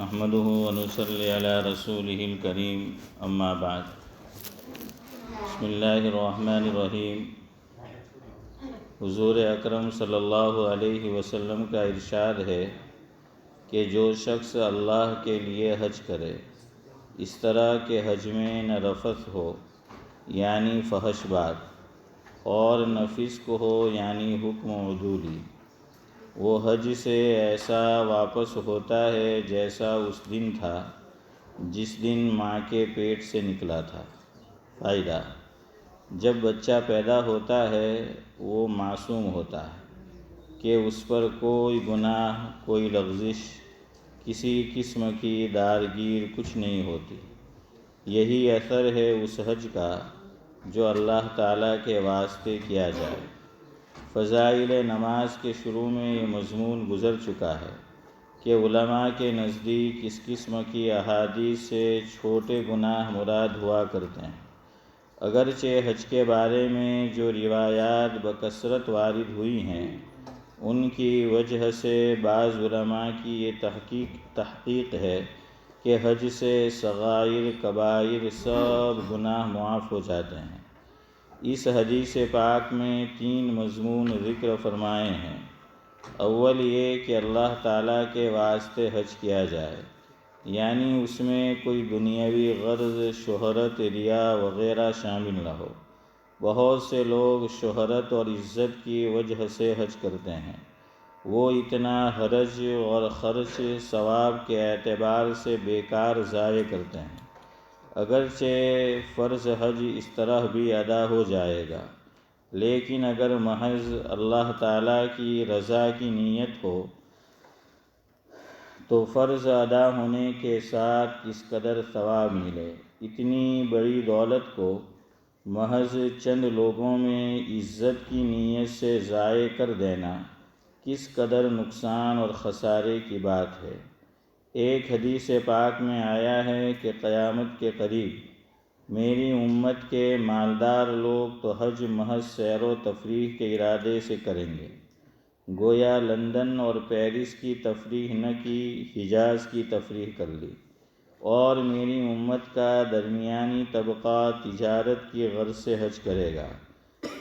نحمده ونصلي على رسوله الكريم اما بعد بسم اللہ الرحمن الرحیم۔ حضور اکرم صلی اللہ علیہ وسلم کا ارشاد ہے کہ جو شخص اللہ کے لیے حج کرے اس طرح کہ حج میں نہ رفث ہو یعنی فحش بات اور نہ فسق ہو یعنی حکم عدولی، وہ حج سے ایسا واپس ہوتا ہے جیسا اس دن تھا جس دن ماں کے پیٹ سے نکلا تھا۔ فائدہ: جب بچہ پیدا ہوتا ہے وہ معصوم ہوتا ہے کہ اس پر کوئی گناہ، کوئی لغزش، کسی قسم کی داغگیر کچھ نہیں ہوتی۔ یہی اثر ہے اس حج کا جو اللہ تعالیٰ کے واسطے کیا جائے۔ فضائل نماز کے شروع میں یہ مضمون گزر چکا ہے کہ علماء کے نزدیک اس قسم کی احادیث سے چھوٹے گناہ مراد ہوا کرتے ہیں۔ اگرچہ حج کے بارے میں جو روایات بکثرت وارد ہوئی ہیں ان کی وجہ سے بعض علماء کی یہ تحقیق ہے کہ حج سے صغائر کبائر سب گناہ معاف ہو جاتے ہیں۔ اس حدیث پاک میں 3 مضمون ذکر فرمائے ہیں۔ اول یہ کہ اللہ تعالیٰ کے واسطے حج کیا جائے، یعنی اس میں کوئی دنیاوی غرض، شہرت، ریا وغیرہ شامل نہ ہو۔ بہت سے لوگ شہرت اور عزت کی وجہ سے حج کرتے ہیں، وہ اتنا حرج اور خرچ ثواب کے اعتبار سے بیکار ضائع کرتے ہیں۔ اگرچہ فرض حج اس طرح بھی ادا ہو جائے گا، لیکن اگر محض اللہ تعالیٰ کی رضا کی نیت ہو تو فرض ادا ہونے کے ساتھ کس قدر ثواب ملے۔ اتنی بڑی دولت کو محض چند لوگوں میں عزت کی نیت سے ضائع کر دینا کس قدر نقصان اور خسارے کی بات ہے۔ ایک حدیث پاک میں آیا ہے کہ قیامت کے قریب میری امت کے مالدار لوگ تو حج محض سیر و تفریح کے ارادے سے کریں گے، گویا لندن اور پیرس کی تفریح نہ کی، حجاز کی تفریح کر لی، اور میری امت کا درمیانی طبقہ تجارت کی غرض سے حج کرے گا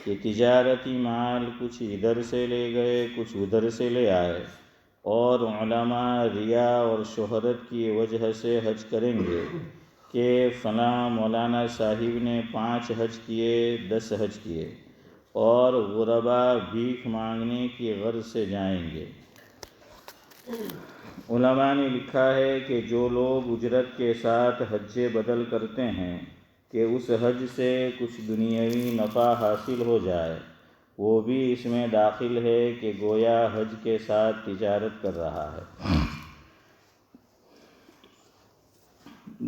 کہ تجارتی مال کچھ ادھر سے لے گئے کچھ ادھر سے لے آئے، اور علماء ریا اور شہرت کی وجہ سے حج کریں گے کہ فلاں مولانا صاحب نے 5 حج کیے، 10 حج کیے، اور غرباء بھیک مانگنے کی غرض سے جائیں گے۔ علماء نے لکھا ہے کہ جو لوگ اجرت کے ساتھ حج بدل کرتے ہیں کہ اس حج سے کچھ دنیاوی نفع حاصل ہو جائے، وہ بھی اس میں داخل ہے کہ گویا حج کے ساتھ تجارت کر رہا ہے۔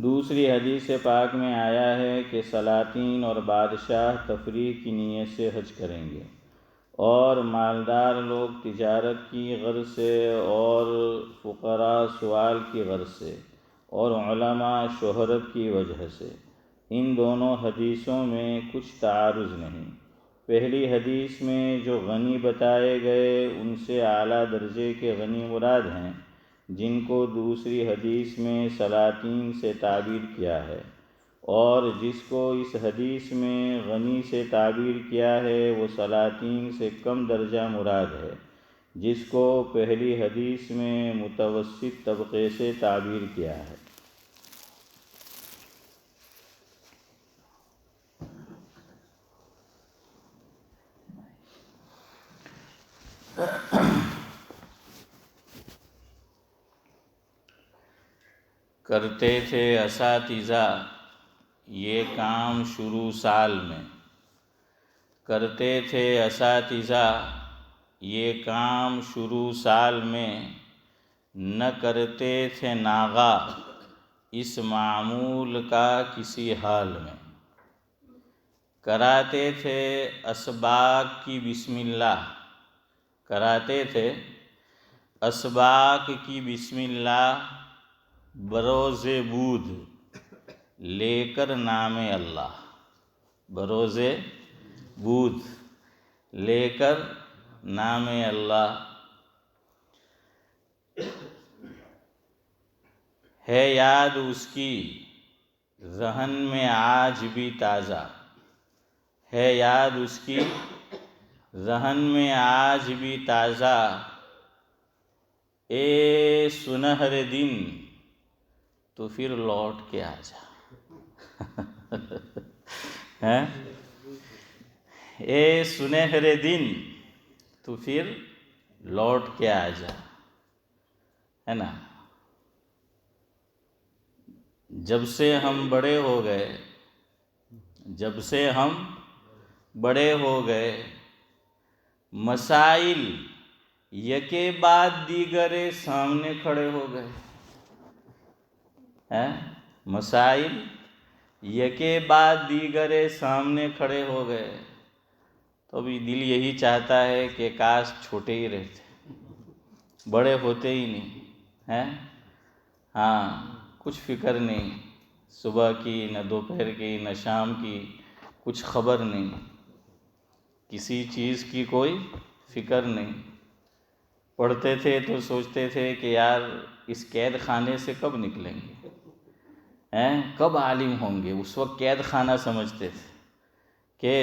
دوسری حدیث پاک میں آیا ہے کہ سلاطین اور بادشاہ تفریح کی نیت سے حج کریں گے، اور مالدار لوگ تجارت کی غرض سے، اور فقراء سوال کی غرض سے، اور علماء شہرت کی وجہ سے۔ ان دونوں حدیثوں میں کچھ تعارض نہیں۔ پہلی حدیث میں جو غنی بتائے گئے ان سے اعلیٰ درجے کے غنی مراد ہیں، جن کو دوسری حدیث میں سلاطین سے تعبیر کیا ہے، اور جس کو اس حدیث میں غنی سے تعبیر کیا ہے وہ سلاطین سے کم درجہ مراد ہے، جس کو پہلی حدیث میں متوسط طبقے سے تعبیر کیا ہے۔ کرتے تھے اساتذہ یہ کام شروع سال میں، کرتے تھے اساتذہ یہ کام شروع سال میں، نہ کرتے تھے ناغہ اس معمول کا کسی حال میں۔ کراتے تھے اسباق کی بسم اللہ، کراتے تھے اسباق کی بسم اللہ، بروز بود لے کر نام اللہ، بروز بود لے کر نام اللہ۔ ہے یاد اس کی ذہن میں آج بھی تازہ، ہے یاد اس کی ذہن میں آج بھی تازہ، اے سنہرے دن تو پھر لوٹ کے آ جا، اے سنہرے دن تو پھر لوٹ کے آ جا، ہے نا۔ جب سے ہم بڑے ہو گئے، جب سے ہم بڑے ہو گئے، مسائل یکے بعد دیگرے سامنے کھڑے ہو گئے، مسائل یکے بعد دیگرے سامنے کھڑے ہو گئے، تو ابھی دل یہی چاہتا ہے کہ کاش چھوٹے ہی رہتے، بڑے ہوتے ہی نہیں، ہاں کچھ فکر نہیں، صبح کی نہ دوپہر کی نہ شام کی کچھ خبر نہیں، کسی چیز کی کوئی فکر نہیں۔ پڑھتے تھے تو سوچتے تھے کہ یار اس قید خانے سے کب نکلیں گے، کب عالم ہوں گے، اس وقت قید خانہ سمجھتے تھے کہ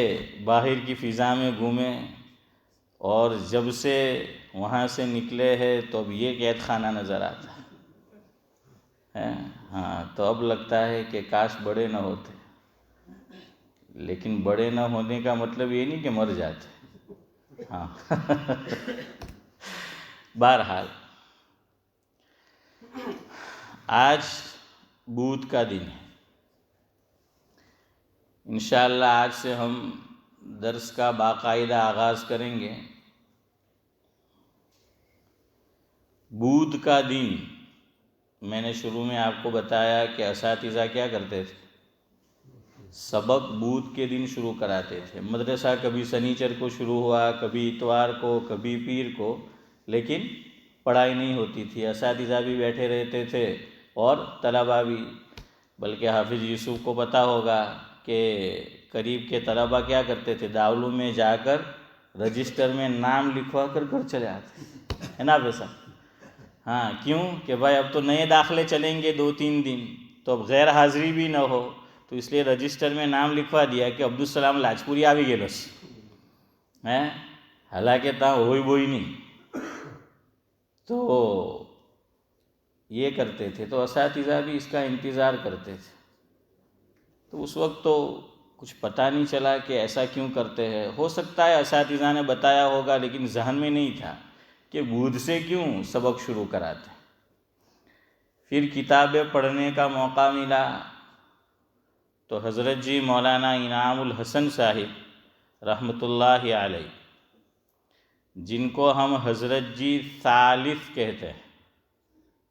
باہر کی فضا میں گھومیں، اور جب سے وہاں سے نکلے ہیں تو اب یہ قید خانہ نظر آتا ہے، ہاں تو اب لگتا ہے کہ کاش بڑے نہ ہوتے، لیکن بڑے نہ ہونے کا مطلب یہ نہیں کہ مر جاتے، ہاں بہرحال آج بدھ کا دن ہے، انشاءاللہ آج سے ہم درس کا باقاعدہ آغاز کریں گے۔ بدھ کا دن، میں نے شروع میں آپ کو بتایا کہ اساتذہ کیا کرتے تھے، سبق بدھ کے دن شروع کراتے تھے، مدرسہ کبھی سنیچر کو شروع ہوا، کبھی اتوار کو، کبھی پیر کو، لیکن پڑھائی نہیں ہوتی تھی، اساتذہ بھی بیٹھے رہتے تھے اور طلبہ بھی، بلکہ حافظ یوسف کو پتہ ہوگا کہ قریب کے طلبہ کیا کرتے تھے، دارالعلوم میں جا کر رجسٹر میں نام لکھوا کر گھر چلے آتے، ہے نا ویسا، ہاں کیوں کہ بھائی اب تو نئے داخلے چلیں گے 2-3 دن، تو اب غیر حاضری بھی نہ ہو، تو اس لیے رجسٹر میں نام لکھوا دیا کہ عبدالسلام لاجپوری آ بھی گئے بس، حالانکہ تا ہوئی بوئی نہیں، تو یہ کرتے تھے، تو اساتذہ بھی اس کا انتظار کرتے تھے، تو اس وقت تو کچھ پتہ نہیں چلا کہ ایسا کیوں کرتے ہیں، ہو سکتا ہے اساتذہ نے بتایا ہوگا لیکن ذہن میں نہیں تھا کہ بدھ سے کیوں سبق شروع کراتے۔ پھر کتابیں پڑھنے کا موقع ملا تو حضرت جی مولانا انعام الحسن صاحب رحمۃ اللہ علیہ، جن کو ہم حضرت جی ثالث کہتے ہیں،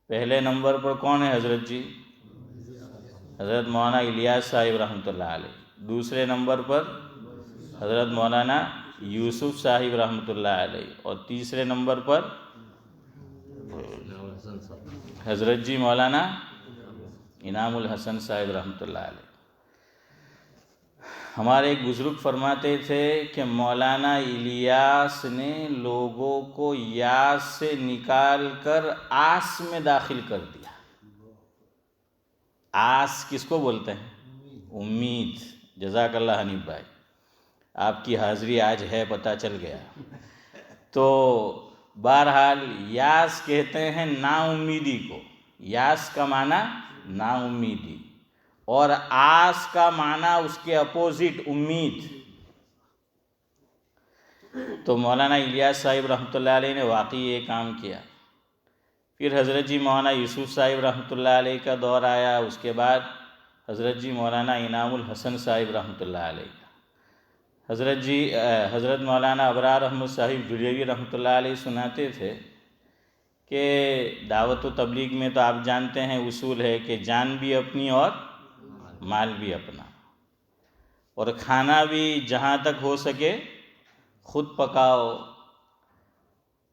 پہلے نمبر پر کون ہے حضرت جی؟ حضرت مولانا الیاس صاحب رحمۃ اللہ علیہ، دوسرے نمبر پر حضرت مولانا یوسف صاحب رحمۃ اللہ علیہ، اور تیسرے نمبر پر حضرت جی مولانا انعام الحسن صاحب رحمۃ اللہ علیہ۔ ہمارے ایک بزرگ فرماتے تھے کہ مولانا الیاس نے لوگوں کو یاس سے نکال کر آس میں داخل کر دیا۔ آس کس کو بولتے ہیں؟ امید۔ جزاک اللہ حنیف بھائی، آپ کی حاضری آج ہے، پتہ چل گیا۔ تو بہرحال یاس کہتے ہیں نا امیدی کو، یاس کا معنی نا امیدی، اور آس کا معنی اس کے اپوزٹ امید۔ تو مولانا الیاس صاحب رحمۃ اللہ علیہ نے واقعی یہ کام کیا۔ پھر حضرت جی مولانا یوسف صاحب رحمۃ اللہ علیہ کا دور آیا، اس کے بعد حضرت جی مولانا انعام الحسن صاحب رحمۃ اللہ علیہ کا، حضرت مولانا ابرار احمد صاحب دھلیوی رحمۃ اللہ علیہ سناتے تھے کہ دعوت و تبلیغ میں تو آپ جانتے ہیں اصول ہے کہ جان بھی اپنی اور مال بھی اپنا، اور کھانا بھی جہاں تک ہو سکے خود پکاؤ۔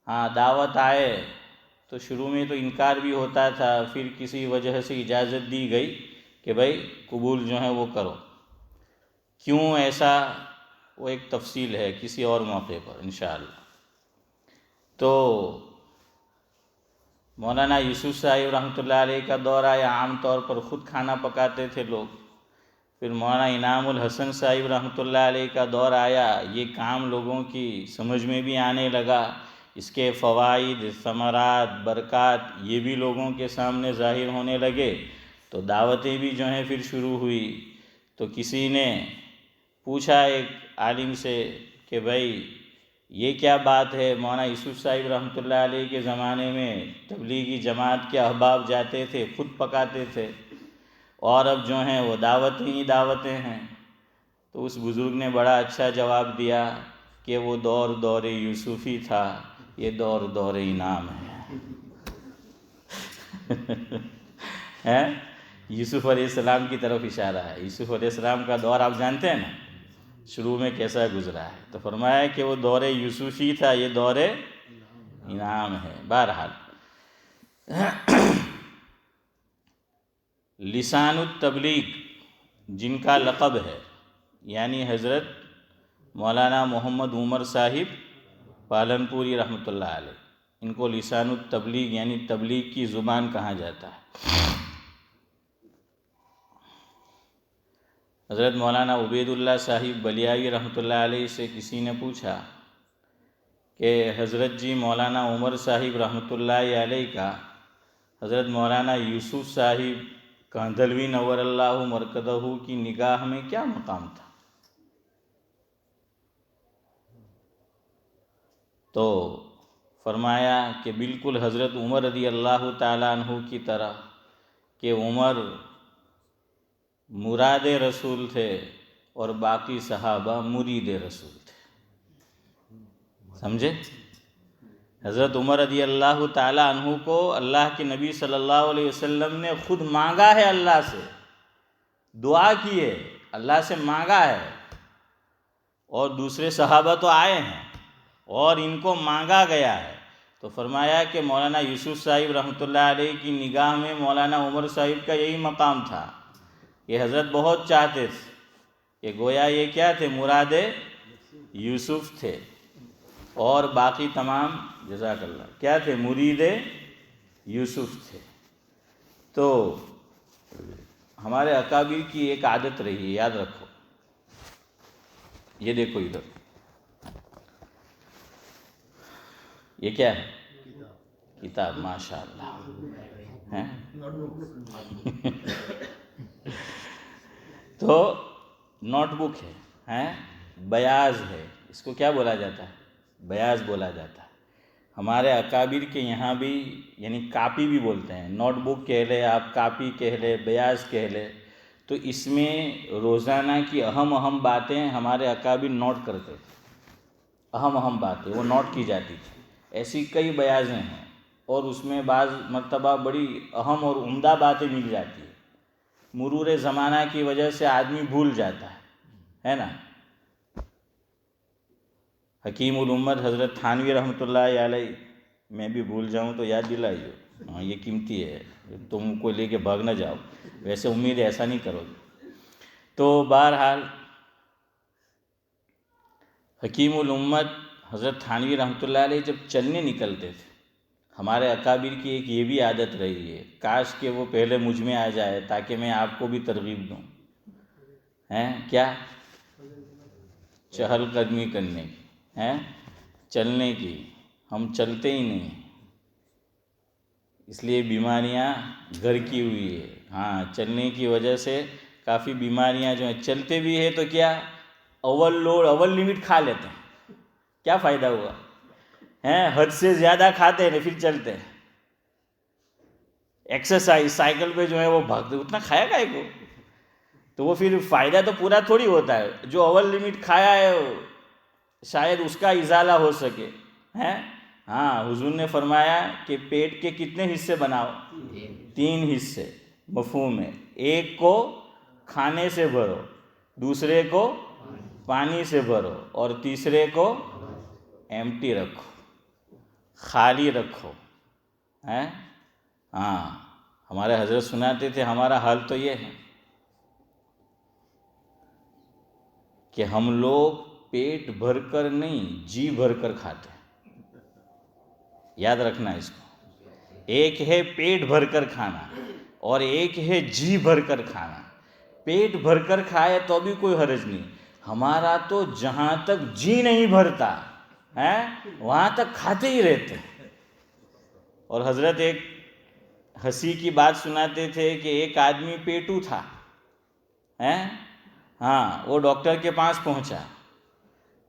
ہاں دعوت آئے تو شروع میں تو انکار بھی ہوتا تھا، پھر کسی وجہ سے اجازت دی گئی کہ بھائی قبول جو ہے وہ کرو۔ کیوں ایسا، وہ ایک تفصیل ہے کسی اور موقع پر انشاءاللہ۔ تو مولانا یوسف صاحب رحمۃ اللہ علیہ کا دور آیا، عام طور پر خود کھانا پکاتے تھے لوگ۔ پھر مولانا انعام الحسن صاحب رحمۃ اللہ علیہ کا دور آیا، یہ کام لوگوں کی سمجھ میں بھی آنے لگا، اس کے فوائد، ثمرات، برکات یہ بھی لوگوں کے سامنے ظاہر ہونے لگے، تو دعوتیں بھی جو ہیں پھر شروع ہوئی۔ تو کسی نے پوچھا ایک عالم سے کہ بھائی یہ کیا بات ہے، مولانا یوسف صاحب رحمۃ اللہ علیہ کے زمانے میں تبلیغی جماعت کے احباب جاتے تھے، خود پکاتے تھے، اور اب جو ہیں وہ دعوتیں ہی دعوتیں ہیں۔ تو اس بزرگ نے بڑا اچھا جواب دیا کہ وہ دور یوسفی تھا، یہ دور انعام ہے۔ یوسف علیہ السلام کی طرف اشارہ ہے۔ یوسف علیہ السلام کا دور آپ جانتے ہیں نا، شروع میں کیسا گزرا ہے، تو فرمایا کہ وہ دور یوسفی تھا، یہ دور انعام ہے۔ بہرحال لسان التبلیغ جن کا لقب ہے، یعنی حضرت مولانا محمد عمر صاحب پالنپوری رحمۃ اللہ علیہ، ان کو لسان التبلیغ یعنی تبلیغ کی زبان کہا جاتا ہے۔ حضرت مولانا عبید اللہ صاحب بلیاوی رحمۃ اللہ علیہ سے کسی نے پوچھا کہ حضرت جی مولانا عمر صاحب رحمۃ اللہ علیہ کا حضرت مولانا یوسف صاحب کاندھلوی نور اللہ مرکزہ کی نگاہ میں کیا مقام تھا؟ تو فرمایا کہ بالکل حضرت عمر رضی اللہ تعالیٰ عنہ کی طرح، کہ عمر مراد رسول تھے اور باقی صحابہ مرید رسول تھے۔ سمجھے؟ حضرت عمر رضی اللہ تعالیٰ عنہ کو اللہ کے نبی صلی اللہ علیہ وسلم نے خود مانگا ہے، اللہ سے دعا کی ہے، اللہ سے مانگا ہے، اور دوسرے صحابہ تو آئے ہیں اور ان کو مانگا گیا ہے۔ تو فرمایا کہ مولانا یوسف صاحب رحمۃ اللہ علیہ کی نگاہ میں مولانا عمر صاحب کا یہی مقام تھا، یہ حضرت بہت چاہتے تھے کہ گویا یہ کیا تھے، مراد یوسف تھے، اور باقی تمام جزاک اللہ کیا تھے، مرید یوسف تھے۔ تو ہمارے اکابر کی ایک عادت رہی ہے، یاد رکھو، یہ دیکھو ادھر، یہ کیا ہے؟ کتاب، ماشاء اللہ، تو نوٹ بک ہے، بیاض ہے، اس کو کیا بولا جاتا ہے؟ بیاض بولا جاتا ہے۔ ہمارے اکابر کے یہاں بھی یعنی کاپی بھی بولتے ہیں، نوٹ بک کہہ لے آپ، کاپی کہہ لے، بیاض کہہ لے، تو اس میں روزانہ کی اہم باتیں ہمارے اکابر نوٹ کرتے تھے، اہم باتیں وہ نوٹ کی جاتی تھی۔ ایسی کئی بیاضیں ہیں، اور اس میں بعض مرتبہ بڑی اہم اور عمدہ باتیں مل جاتی ہیں، مرور زمانہ کی وجہ سے آدمی بھول جاتا ہے نا۔ حکیم الامت حضرت تھانوی رحمۃ اللہ علیہ، میں بھی بھول جاؤں تو یاد دلائیے، ہاں یہ قیمتی ہے، تم کو لے کے بھاگ نہ جاؤ، ویسے امید ایسا نہیں کرو گے۔ تو بہرحال حکیم الامت حضرت تھانوی رحمۃ اللہ علیہ جب چلنے نکلتے تھے، ہمارے اکابر کی ایک یہ بھی عادت رہی ہے، کاش کہ وہ پہلے مجھ میں آ جائے تاکہ میں آپ کو بھی ترغیب دوں، کیا چہل قدمی کرنے کی، چلنے کی، ہم چلتے ہی نہیں، اس لیے بیماریاں گھر کی ہوئی ہے۔ ہاں، چلنے کی وجہ سے کافی بیماریاں جو ہیں، چلتے بھی ہیں تو کیا اول لوڈ اول لمٹ کھا لیتے ہیں، کیا فائدہ ہوا؟ حد سے زیادہ کھاتے ہیں پھر چلتے ہیں۔ ایکسرسائز سائیکل پہ جو ہے وہ بھاگتے، اتنا کھایا کائے کو، تو وہ پھر فائدہ تو پورا تھوڑی ہوتا ہے، جو اول لمٹ کھایا ہے شاید اس کا ازالہ ہو سکے۔ ہاں، حضور نے فرمایا کہ پیٹ کے کتنے حصے بناؤ؟ 3 حصے، مفہوم ہے، ایک کو کھانے سے بھرو، دوسرے کو پانی سے بھرو، اور تیسرے کو ایمٹی رکھو، خالی رکھو۔ ہاں، ہمارے حضرت سناتے تھے، ہمارا حال تو یہ ہے کہ ہم لوگ پیٹ بھر کر نہیں، جی بھر کر کھاتے ہیں، یاد رکھنا اس کو، ایک ہے پیٹ بھر کر کھانا اور ایک ہے جی بھر کر کھانا. پیٹ بھر کر کھائے تو بھی کوئی حرج نہیں، ہمارا تو جہاں تک جی نہیں بھرتا ہے وہاں تک کھاتے ہی رہتے. اور حضرت ایک ہنسی کی بات سناتے تھے کہ ایک آدمی پیٹو تھا، ہاں، وہ ڈاکٹر کے پاس پہنچا.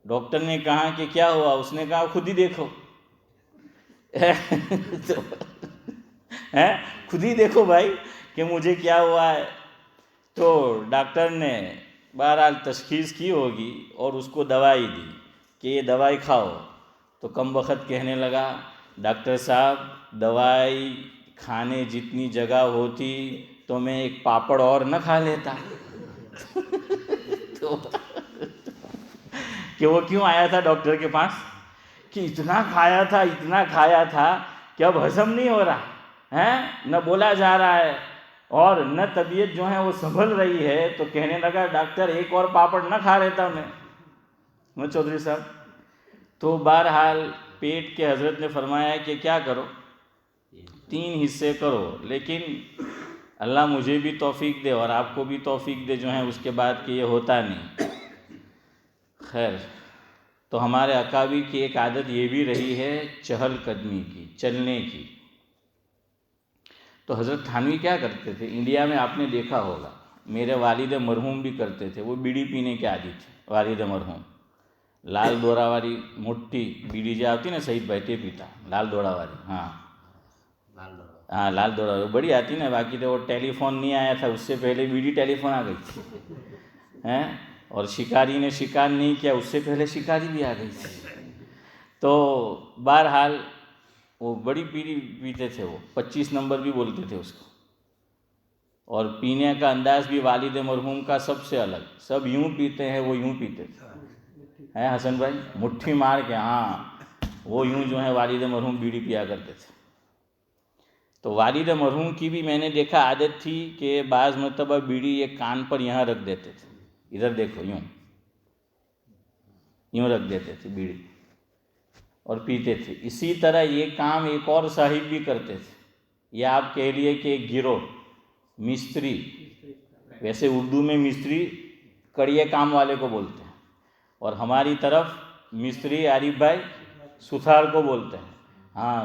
ڈاکٹر نے کہا کہ کیا ہوا؟ اس نے کہا خود ہی دیکھو. خود ہی دیکھو بھائی کہ مجھے کیا ہوا ہے. تو ڈاکٹر نے بہرحال تشخیص کی ہوگی اور اس کو دوائی دی کہ یہ دوائی کھاؤ. تو کم وقت کہنے لگا ڈاکٹر صاحب دوائی کھانے جتنی جگہ ہوتی تو میں ایک پاپڑ اور نہ کھا لیتا. کہ وہ کیوں آیا تھا ڈاکٹر کے پاس؟ کہ اتنا کھایا تھا کہ اب ہضم نہیں ہو رہا ہے، نہ بولا جا رہا ہے اور نہ طبیعت جو ہے وہ سنبھل رہی ہے. تو کہنے لگا ڈاکٹر ایک اور پاپڑ نہ کھا لیتا میں چودھری صاحب. تو بہرحال پیٹ کے حضرت نے فرمایا کہ کیا کرو، 3 حصے کرو، لیکن اللہ مجھے بھی توفیق دے اور آپ کو بھی توفیق دے جو ہے اس کے بعد کہ یہ ہوتا نہیں. خیر، تو ہمارے اکابر کی ایک عادت یہ بھی رہی ہے چہل قدمی کی، چلنے کی. تو حضرت تھانوی کیا کرتے تھے، انڈیا میں آپ نے دیکھا ہوگا، میرے والد مرحوم بھی کرتے تھے. وہ بیڑی پینے کے عادی تھے والد مرحوم. لال دورا والی موٹی بیڑی جو آتی نا، سعید بیٹھے پیتا لال دورا والی. ہاں لال دورا والی بڑی آتی نا. باقی تو وہ ٹیلی فون نہیں آیا تھا، اس سے پہلے بیڑی ٹیلی فون آ گئی تھی. اور شکاری نے شکار نہیں کیا، اس سے پہلے شکاری بھی آ گئی تھی. تو بہرحال وہ بڑی بیڑی پیتے تھے، وہ 25 نمبر بھی بولتے تھے اس کو. اور پینے کا انداز بھی والد مرحوم کا سب سے الگ. سب یوں پیتے ہیں، وہ یوں پیتے تھے. حسن بھائی مٹھی مار کے، وہ یوں جو ہے والد مرحوم بیڑی پیا کرتے تھے. تو والد مرحوم کی بھی میں نے دیکھا عادت تھی کہ بعض مرتبہ بیڑی ایک کان پر یہاں رکھ دیتے تھے، ادھر دیکھو یوں رکھ دیتے تھے بیڑی اور پیتے تھے. اسی طرح یہ کام ایک اور صاحب بھی کرتے تھے. یہ آپ کہہ لیے کہ ایک گروہ مستری، ویسے اردو میں مستری کڑیے کام والے کو بولتے ہیں، اور ہماری طرف مستری عارف بھائی ستھار کو بولتے ہیں.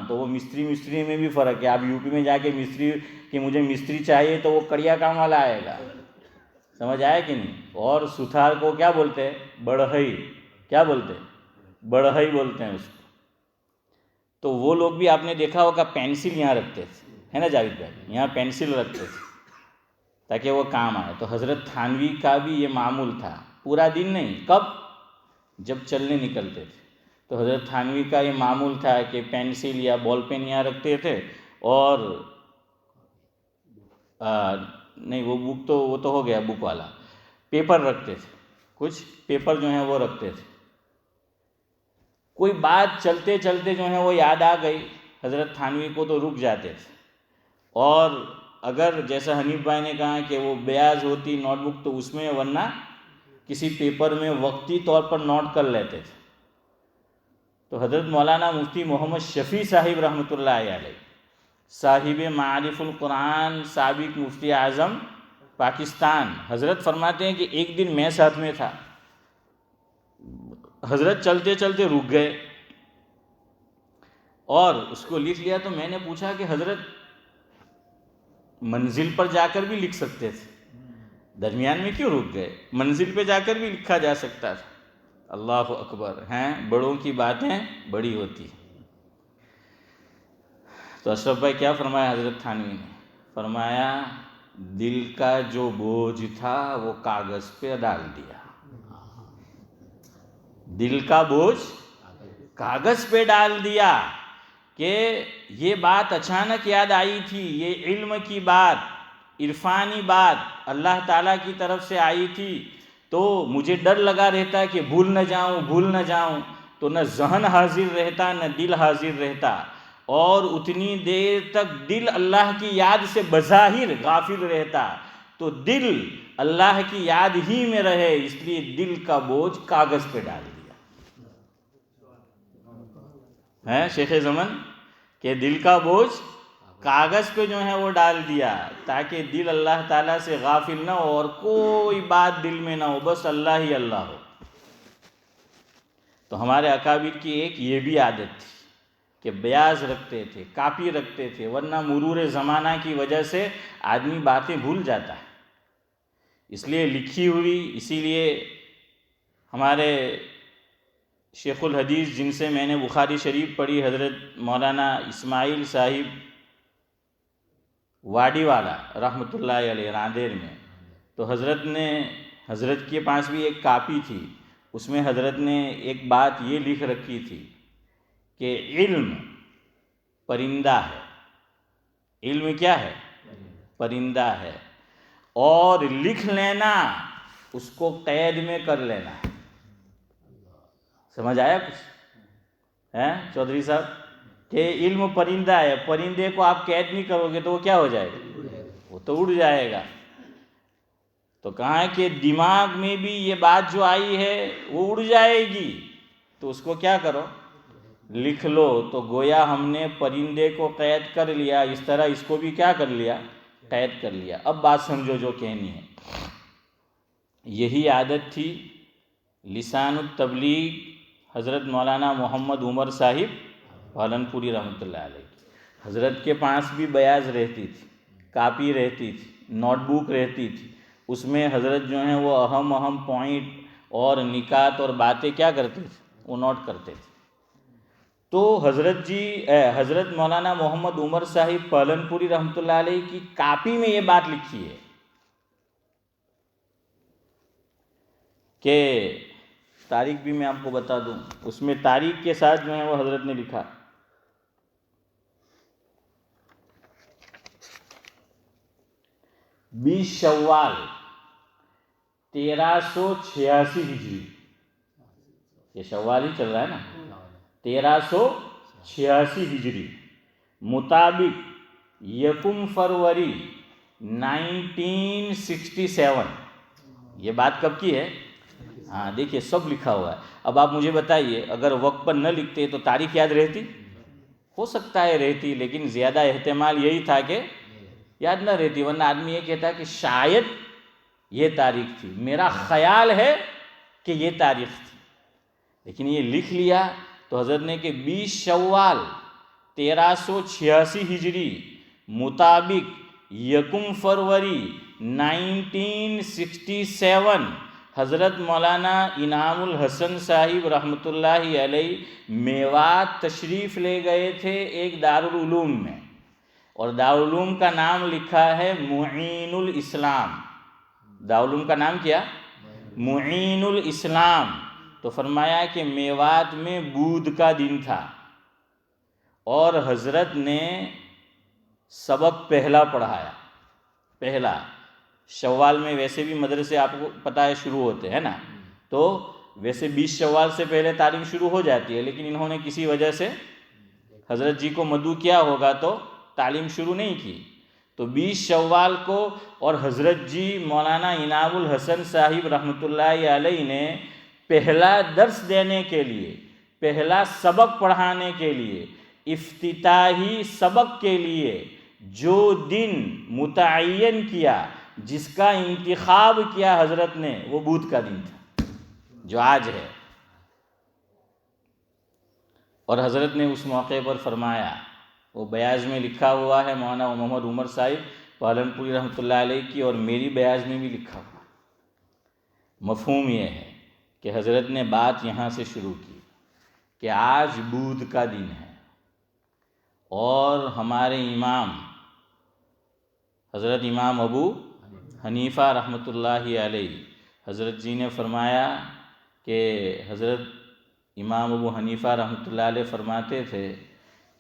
تو وہ مستری میں بھی فرق ہے. آپ یو پی میں جا کے مستری کہ مجھے مستری چاہیے تو وہ کڑیا کام والا آئے گا، سمجھ آیا کہ نہیں. اور ستھار کو کیا بولتے ہیں؟ بڑھئی. کیا بولتے ہیں؟ بڑھئی بولتے ہیں اس کو. تو وہ لوگ بھی آپ نے دیکھا ہوگا پینسل یہاں رکھتے تھے، ہے نا جاوید بھائی؟ یہاں پینسل رکھتے تھے تاکہ وہ کام آئے. تو حضرت تھانوی کا بھی یہ معمول تھا، پورا دن نہیں، کب؟ جب چلنے نکلتے تھے. تو حضرت تھانوی کا یہ معمول تھا کہ پینسل یا بال پین یہاں رکھتے تھے، اور نہیں وہ بک تو وہ تو ہو گیا بک والا، پیپر رکھتے تھے. کچھ پیپر جو ہیں وہ رکھتے تھے. کوئی بات چلتے چلتے جو ہے وہ یاد آ گئی حضرت تھانوی کو تو رک جاتے تھے. اور اگر جیسا حنیف بھائی نے کہا کہ وہ بیاض ہوتی نوٹ بک تو اس میں، ورنہ کسی پیپر میں وقتی طور پر نوٹ کر لیتے تھے. تو حضرت مولانا مفتی محمد شفیع صاحب رحمۃ اللہ علیہ، صاحب معارف القرآن، سابق مفتی اعظم پاکستان، حضرت فرماتے ہیں کہ ایک دن میں ساتھ میں تھا، حضرت چلتے چلتے رک گئے اور اس کو لکھ لیا. تو میں نے پوچھا کہ حضرت منزل پر جا کر بھی لکھ سکتے تھے، درمیان میں کیوں رک گئے؟ منزل پہ جا کر بھی لکھا جا سکتا تھا. اللہ اکبر، ہیں بڑوں کی باتیں بڑی ہوتی. تو اشرف بھائی کیا فرمایا حضرت تھانوی نے؟ فرمایا دل کا جو بوجھ تھا وہ کاغذ پہ ڈال دیا. دل کا بوجھ کاغذ پہ ڈال دیا. کہ یہ بات اچانک یاد آئی تھی، یہ علم کی بات، عرفانی بات اللہ تعالیٰ کی طرف سے آئی تھی. تو مجھے ڈر لگا رہتا کہ بھول نہ جاؤں. تو نہ ذہن حاضر رہتا نہ دل حاضر رہتا، اور اتنی دیر تک دل اللہ کی یاد سے بظاہر غافل رہتا. تو دل اللہ کی یاد ہی میں رہے، اس لیے دل کا بوجھ کاغذ پہ ڈال دیا. ہے شیخ زمن کہ دل کا بوجھ کاغذ پہ جو ہے وہ ڈال دیا تاکہ دل اللہ تعالیٰ سے غافل نہ ہو اور کوئی بات دل میں نہ ہو، بس اللہ ہی اللہ ہو۔ تو ہمارے اکابر کی ایک یہ بھی عادت تھی کہ بیاض رکھتے تھے، کاپی رکھتے تھے، ورنہ مرور زمانہ کی وجہ سے آدمی باتیں بھول جاتا ہے، اس لیے لکھی ہوئی۔ اسی لیے ہمارے شیخ الحدیث جن سے میں نے بخاری شریف پڑھی، حضرت مولانا اسماعیل صاحب واڈی والا رحمۃ اللہ علیہ راندیر میں، تو حضرت کے پاس بھی ایک کاپی تھی، اس میں حضرت نے ایک بات یہ لکھ رکھی تھی کہ علم پرندہ ہے، علم کیا ہے؟ پرندہ ہے، اور لکھ لینا اس کو قید میں کر لینا ہے۔ سمجھ آیا کچھ چودھری صاحب؟ کہ علم پرندہ ہے، پرندے کو آپ قید نہیں کرو گے تو وہ کیا ہو جائے گا؟ وہ تو اڑ جائے گا۔ تو کہا کہ دماغ میں بھی یہ بات جو آئی ہے وہ اڑ جائے گی، تو اس کو کیا کرو؟ لکھ لو۔ تو گویا ہم نے پرندے کو قید کر لیا، اس طرح اس کو بھی کیا کر لیا؟ قید کر لیا۔ اب بات سمجھو جو کہنی ہے۔ یہی عادت تھی لسان التبلیغ حضرت مولانا محمد عمر صاحب پالنپوری رحمۃ اللہ علیہ کی۔ حضرت کے پاس بھی بیاض رہتی تھی، کاپی رہتی تھی، نوٹ بک رہتی تھی، اس میں حضرت جو ہیں وہ اہم پوائنٹ اور نکات اور باتیں کیا کرتے تھے؟ وہ نوٹ کرتے تھے۔ تو حضرت مولانا محمد عمر صاحب پالنپوری رحمۃ اللہ علیہ کی کاپی میں یہ بات لکھی ہے کہ تاریخ بھی میں آپ کو بتا دوں، اس میں تاریخ کے ساتھ جو ہے وہ حضرت نے لکھا 20 شوال 1386 ہجری، یہ شوال ہی چل رہا ہے نا، 1386 ہجری مطابق 1 فروری 1967۔ یہ بات کب کی ہے؟ ہاں دیکھیے سب لکھا ہوا ہے۔ اب آپ مجھے بتائیے، اگر وقت پر نہ لکھتے تو تاریخ یاد رہتی؟ ہو سکتا ہے رہتی، لیکن زیادہ احتمال یہی تھا کہ یاد نہ رہتی، ورنہ آدمی یہ کہتا ہے کہ شاید یہ تاریخ تھی، میرا خیال ہے کہ یہ تاریخ تھی، لیکن یہ لکھ لیا۔ تو حضرت نے کہ 20 شوال 1386 ہجری مطابق 1 فروری 1967 حضرت مولانا انعام الحسن صاحب رحمۃ اللہ علیہ میوات تشریف لے گئے تھے ایک دارالعلوم میں، اور دارالعلوم کا نام لکھا ہے معین الاسلام۔ دارالعلوم کا نام کیا؟ معین الاسلام۔ تو فرمایا کہ میوات میں بدھ کا دن تھا، اور حضرت نے سبق پہلا پڑھایا، پہلا۔ شوال میں ویسے بھی مدرسے آپ کو پتہ ہے شروع ہوتے ہیں نا، تو ویسے 20 شوال سے پہلے تعلیم شروع ہو جاتی ہے، لیکن انہوں نے کسی وجہ سے حضرت جی کو مدعو کیا ہوگا تو تعلیم شروع نہیں کی۔ تو 20 شوال کو، اور حضرت جی مولانا انعام الحسن صاحب رحمۃ اللہ علیہ نے پہلا درس دینے کے لیے، پہلا سبق پڑھانے کے لیے، افتتاحی سبق کے لیے جو دن متعین کیا، جس کا انتخاب کیا حضرت نے، وہ بدھ کا دن تھا جو آج ہے۔ اور حضرت نے اس موقع پر فرمایا، وہ بیاض میں لکھا ہوا ہے مولانا محمد عمر صاحب پالنپوری رحمۃ اللہ علیہ کی، اور میری بیاض میں بھی لکھا ہوا۔ مفہوم یہ ہے کہ حضرت نے بات یہاں سے شروع کی کہ آج بدھ کا دن ہے، اور ہمارے امام حضرت امام ابو حنیفہ رحمۃ اللہ علیہ، حضرت جی نے فرمایا کہ حضرت امام ابو حنیفہ رحمۃ اللہ علیہ فرماتے تھے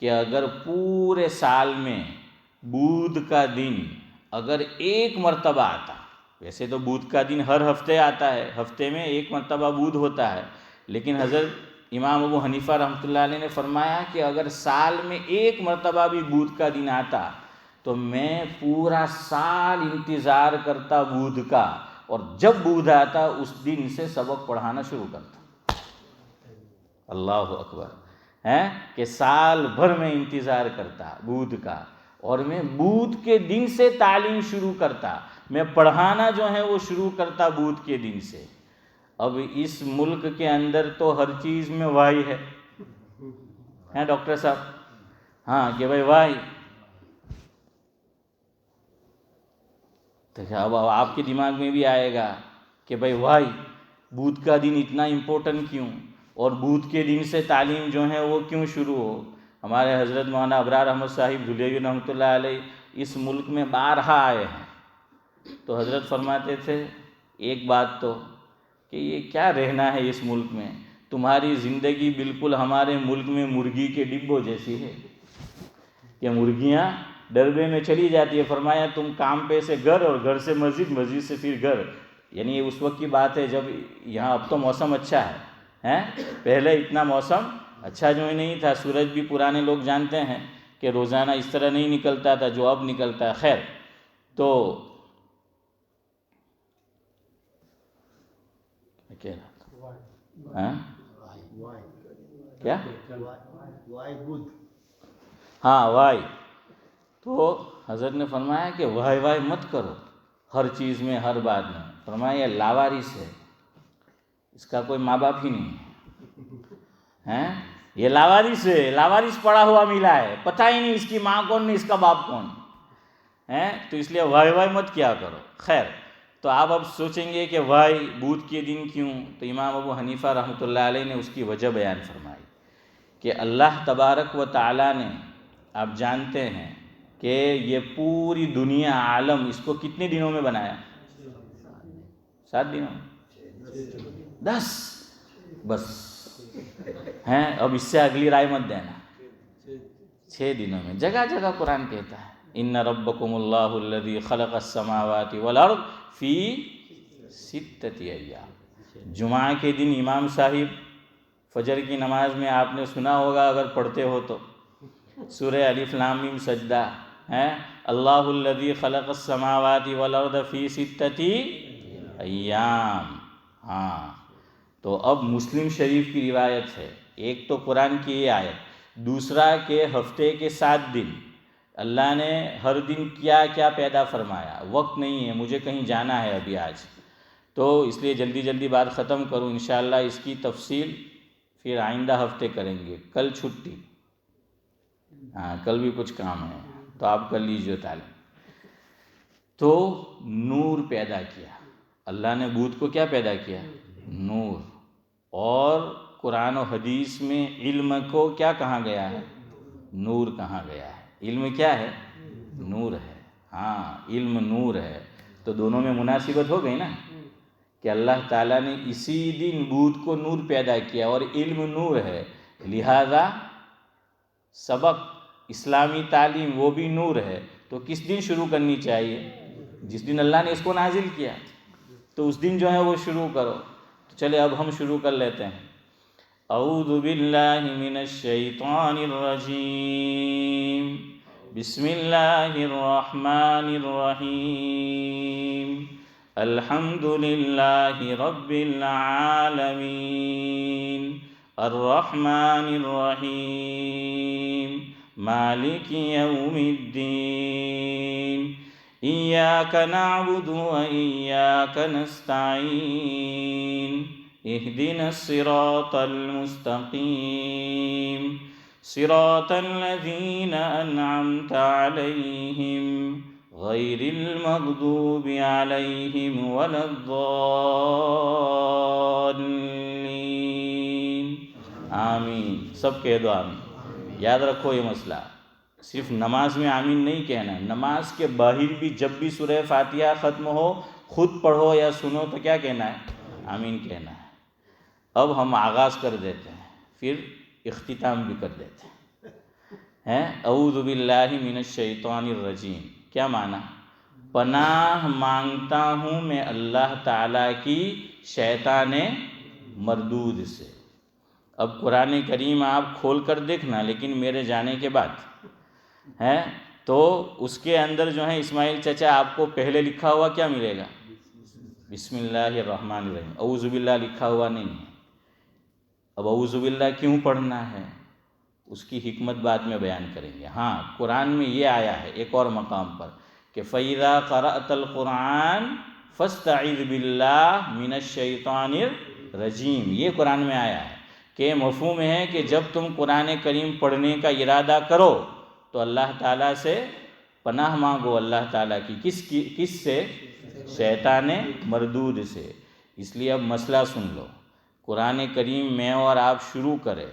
کہ اگر پورے سال میں بدھ کا دن اگر ایک مرتبہ آتا، ویسے تو بدھ کا دن ہر ہفتے آتا ہے، ہفتے میں ایک مرتبہ بدھ ہوتا ہے، لیکن حضرت امام ابو حنیفہ رحمۃ اللہ علیہ نے فرمایا کہ اگر سال میں ایک مرتبہ بھی بدھ کا دن آتا تو میں پورا سال انتظار کرتا بدھ کا، اور جب بدھ آتا اس دن سے سبق پڑھانا شروع کرتا۔ اللہ اکبر، کہ سال بھر میں انتظار کرتا بدھ کا، اور میں بدھ کے دن سے تعلیم شروع کرتا، میں پڑھانا جو ہے وہ شروع کرتا بدھ کے دن سے۔ اب اس ملک کے اندر تو ہر چیز میں وائی ہے ڈاکٹر صاحب، ہاں کہ بھائی وائی، تو اب آپ کے دماغ میں بھی آئے گا کہ بھائی وائی بدھ کا دن اتنا امپورٹنٹ کیوں، اور بدھ کے دن سے تعلیم جو ہے وہ کیوں شروع ہو۔ ہمارے حضرت مولانا ابرار احمد صاحب دھلیوی رحمۃ اللہ علیہ اس ملک میں بارہا آئے ہیں، تو حضرت فرماتے تھے ایک بات تو کہ یہ کیا رہنا ہے اس ملک میں، تمہاری زندگی بالکل ہمارے ملک میں مرغی کے ڈبوں جیسی ہے کہ مرغیاں ڈربے میں چلی جاتی ہے۔ فرمایا تم کام پہ سے گھر، اور گھر سے مسجد، مسجد سے پھر گھر، یعنی یہ اس وقت کی بات ہے جب یہاں، اب تو موسم اچھا ہے، پہلے اتنا موسم اچھا جو ہی نہیں تھا، سورج بھی پرانے لوگ جانتے ہیں کہ روزانہ اس طرح نہیں نکلتا تھا جو اب نکلتا ہے۔ خیر، تو کیا ہاں وائی، تو حضرت نے فرمایا کہ وائی وائی مت کرو ہر چیز میں، ہر بات میں۔ فرمایا یہ لاوارث ہے، اس کا کوئی ماں باپ ہی نہیں ہے، یہ لاوارث ہے، لاوارث پڑا ہوا ملا ہے، پتہ ہی نہیں اس کی ماں کون نہیں، اس کا باپ کون ہے، تو اس لیے وائی وائی مت کیا کرو۔ خیر، تو آپ اب سوچیں گے کہ وائی بدھ کے دن کیوں، تو امام ابو حنیفہ رحمۃ اللہ علیہ نے اس کی وجہ بیان فرمائی کہ اللہ تبارک و تعالیٰ نے، آپ جانتے ہیں کہ یہ پوری دنیا عالم، اس کو کتنے دنوں میں بنایا؟ 7 دنوں میں، 10 بس ہیں، اب اس سے اگلی رائے مت دینا، 6 دنوں میں۔ جگہ جگہ قرآن کہتا ہے ان ربکم اللہ الذی خلق السماوات والارض فی 6 ایام۔ جمعہ کے دن امام صاحب فجر کی نماز میں آپ نے سنا ہوگا اگر پڑھتے ہو تو، سورہ الف لام میم سجدہ ہے، اللہ الذی خلق السماوات والارض فی 6 ایام۔ ہاں، تو اب مسلم شریف کی روایت ہے، ایک تو قرآن کی یہ آیت، دوسرا کہ ہفتے کے 7 دن اللہ نے ہر دن کیا کیا پیدا فرمایا۔ وقت نہیں ہے، مجھے کہیں جانا ہے ابھی آج، تو اس لیے جلدی جلدی بات ختم کروں، انشاءاللہ اس کی تفصیل پھر آئندہ ہفتے کریں گے۔ کل چھٹی، ہاں کل بھی کچھ کام ہے تو آپ کر لیجیے تعلیم۔ تو نور پیدا کیا اللہ نے، بدھ کو کیا پیدا کیا؟ نور۔ اور قرآن و حدیث میں علم کو کیا کہا گیا ہے؟ نور کہا گیا ہے۔ علم کیا ہے؟ نور ہے، ہاں علم نور ہے، تو دونوں میں مناسبت ہو گئی نا کہ اللہ تعالیٰ نے اسی دن بدھ کو نور پیدا کیا، اور علم نور ہے، لہذا سبق اسلامی تعلیم وہ بھی نور ہے، تو کس دن شروع کرنی چاہیے؟ جس دن اللہ نے اس کو نازل کیا، تو اس دن جو ہے وہ شروع کرو۔ تو چلے اب ہم شروع کر لیتے ہیں۔ اعوذ باللہ من الشیطان الرجیم، بسم اللہ الرحمن الرحیم، الحمد للہ رب العالمین، الرحمن الرحیم، مالک یوم الدین، ایاک نعبد و ایاک نستعین، اہدنا الصراط المستقیم، صراط الذین انعمت علیہم غیر المغضوب علیہم ولا الضالین، آمین۔ سب کہہ دو آمین۔ یاد رکھو یہ مسئلہ، صرف نماز میں آمین نہیں کہنا ہے، نماز کے باہر بھی جب بھی سورہ فاتحہ ختم ہو، خود پڑھو یا سنو تو کیا کہنا ہے؟ آمین کہنا ہے۔ اب ہم آغاز کر دیتے ہیں، پھر اختتام بھی کر دیتے ہیں۔ اعوذ باللہ من الشیطان الرجیم، کیا معنی؟ پناہ مانگتا ہوں میں اللہ تعالیٰ کی شیطان مردود سے۔ اب قرآن کریم آپ کھول کر دیکھنا، لیکن میرے جانے کے بعد ہے، تو اس کے اندر جو ہے اسماعیل چچا آپ کو پہلے لکھا ہوا کیا ملے گا؟ بسم اللہ الرحمن الرحیم، اعوذ باللہ لکھا ہوا نہیں ہے۔ اب اعوذ باللہ کیوں پڑھنا ہے؟ اس کی حکمت بعد میں بیان کریں گے۔ ہاں قرآن میں یہ آیا ہے ایک اور مقام پر کہ فَإِذَا قَرَأْتَ الْقُرْآنَ فَاسْتَعِذْ بِاللَّهِ مِنَ الشَّيْطَانِ الرَّجِيمِ، یہ قرآن میں آیا ہے کہ مفہوم ہے کہ جب تم قرآن کریم پڑھنے کا ارادہ کرو تو اللہ تعالیٰ سے پناہ مانگو، اللہ تعالیٰ کی کس سے؟ شیطان مردود سے۔ اس لیے اب مسئلہ سن لو، قرآن کریم میں اور آپ شروع کرے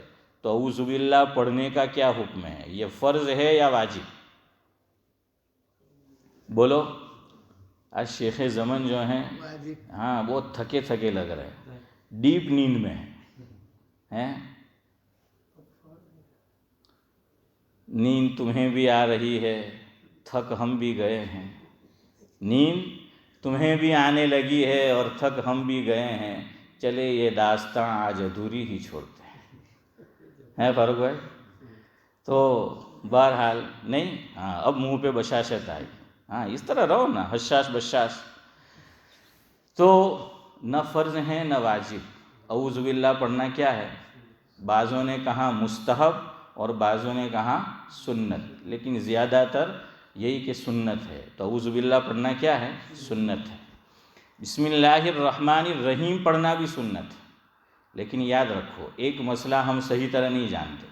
تو اعوذ باللہ پڑھنے کا کیا حکم ہے؟ یہ فرض ہے یا واجب؟ بولو۔ آج شیخ زمن جو ہیں ہاں وہ تھکے تھکے لگ رہے ہیں، ڈیپ نیند میں ہیں۔ نیند تمہیں بھی آ رہی ہے، تھک ہم بھی گئے ہیں، نیند تمہیں بھی آنے لگی ہے اور تھک ہم بھی گئے ہیں، چلے یہ داستاں آج ادھوری ہی چھوڑتے ہیں فاروق بھائی؟ تو بہرحال نہیں، ہاں اب منہ پہ بشاشت آئی، ہاں اس طرح رہو نا، حشاش بشاش۔ تو نہ فرض ہے نہ واجب، اعوذ باللہ پڑھنا کیا ہے؟ بعضوں نے کہا مستحب اور بعضوں نے کہا سنت، لیکن زیادہ تر یہی کہ سنت ہے، تو اعوذ باللہ پڑھنا کیا ہے؟ سنت ہے۔ بسم اللہ الرحمن الرحیم پڑھنا بھی سنت ہے، لیکن یاد رکھو ایک مسئلہ ہم صحیح طرح نہیں جانتے۔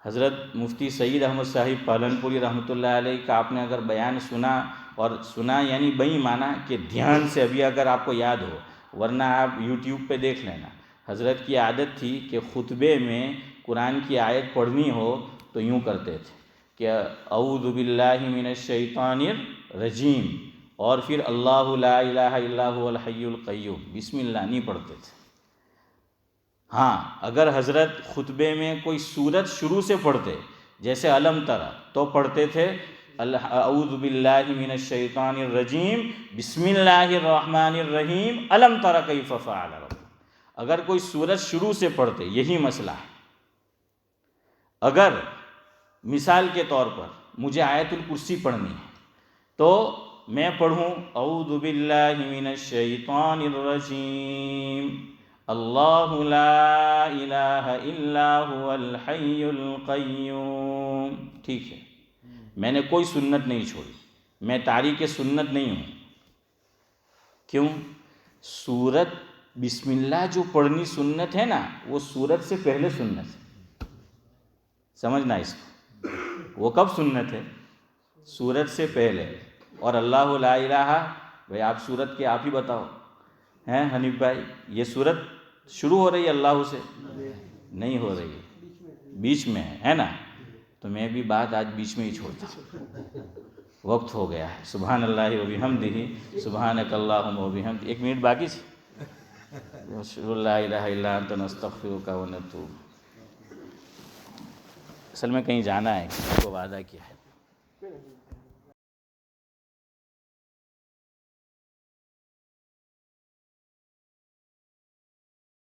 حضرت مفتی سعید احمد صاحب پالنپوری رحمۃ اللہ علیہ کا آپ نے اگر بیان سنا، اور سنا یعنی بئی مانا کہ دھیان سے ابھی اگر آپ کو یاد ہو، ورنہ آپ یوٹیوب پہ دیکھ لینا، حضرت کی عادت تھی کہ خطبے میں قرآن کی آیت پڑھنی ہو تو یوں کرتے تھے کہ اعوذ باللہ من الشیطان الرجیم، اور پھر اللہ لا الہ الا هو الحی القیوم، بسم اللہ نہیں پڑھتے تھے۔ ہاں اگر حضرت خطبے میں کوئی سورت شروع سے پڑھتے جیسے علم ترى تو پڑھتے تھے اعوذ باللہ من الشیطان الرجیم بسم اللہ الرحمن الرحیم علم ترى کیف فعل ربک۔ اگر کوئی سورت شروع سے پڑھتے، یہی مسئلہ ہے۔ اگر مثال کے طور پر مجھے آیت الکرسی پڑھنی ہے تو میں پڑھوں اعوذ باللہ من الشیطان الرجیم اللہ لا الہ الا هو الحی القیوم، ٹھیک ہے، میں نے کوئی سنت نہیں چھوڑی، میں تاریک سنت نہیں ہوں۔ کیوں؟ سورت بسم اللہ جو پڑھنی سنت ہے نا، وہ سورت سے پہلے سنت ہے، سمجھنا اس کو۔ وہ کب سنت ہے؟ سورت سے پہلے۔ اور اللہ لا الہ، بھائی آپ سورت کے آپ ہی بتاؤ ہیں حنیف بھائی، یہ سورت شروع ہو رہی ہے اللہ سے؟ نہیں ہو رہی ہے، بیچ میں ہے نا؟ تو میں بھی بات آج بیچ میں ہی چھوڑتا ہوں، وقت ہو گیا ہے۔ سبحان اللہ و بحمدہ، سبحانک اللہم و بحمدہ۔ 1 منٹ باقی ہے۔ لا الہ الا انت نستغفرک و نتوب۔ اصل میں کہیں جانا ہے، کسی کو وعدہ کیا ہے۔